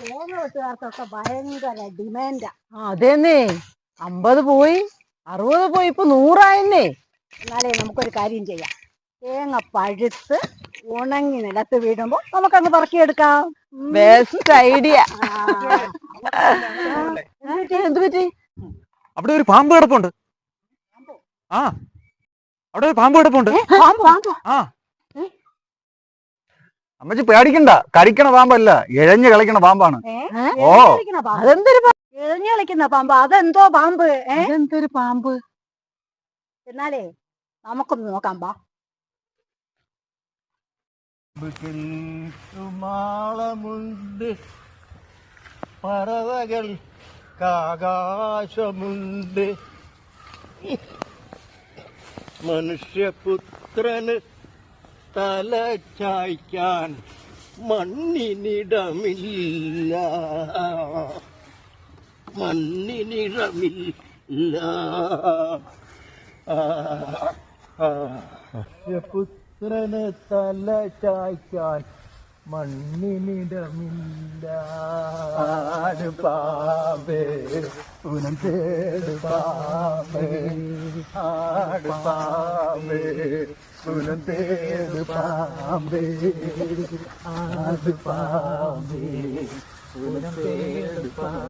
തേങ്ങ വെട്ടുകാർക്കൊക്കെ ഭയങ്കര ഡിമാൻഡാ. അതേന്നേ, 50 പോയി 60 പോയി, ഇപ്പൊ 100 എന്നാലേ നമുക്കൊരു കാര്യം ചെയ്യാം. തേങ്ങ പഴുത്ത് ഉണങ്ങി നിലത്ത് വീഴുമ്പോ നമുക്കങ്ങ് പറക്കിയെടുക്കാം. Best idea. എന്ത് പറ്റി? അവിടെ ഒരു പാമ്പ് കിടപ്പുണ്ട്. ആ, അവിടെ ഒരു പാമ്പ് കിടപ്പുണ്ട്. ആ, അമ്മച്ചി പേടിക്കണ്ട, കടിക്കണ പാമ്പല്ല, ഇഴഞ്ഞ് കളിക്കണ പാമ്പാണ്. ഓ, അതെന്തൊരു ഇഴഞ്ഞു കളിക്കുന്ന പാമ്പ്? അതെന്തോ പാമ്പ്? അതെന്തൊരു പാമ്പ്? എന്നാലേ നമുക്കൊന്ന് നോക്കാം. പാ മാളമുണ്ട്, പറവകൾക്കാകാശമുണ്ട്, മനുഷ്യപുത്രന് തല ചായ്ക്കാൻ മണ്ണിനിടമില്ല, മണ്ണിനിടമില്ല. മനുഷ്യപുത്രന് തല ചായ്ക്കാൻ മണ്ണിനിടമില്ല. ആട് പാമ്പേ പുനം തേട് പാമ്പേ, ആട് പാമ്പേ പുനം തേട് പാമ്പേ, ആട് പാമ്പേ പുനം തേട് പാമ്പേ.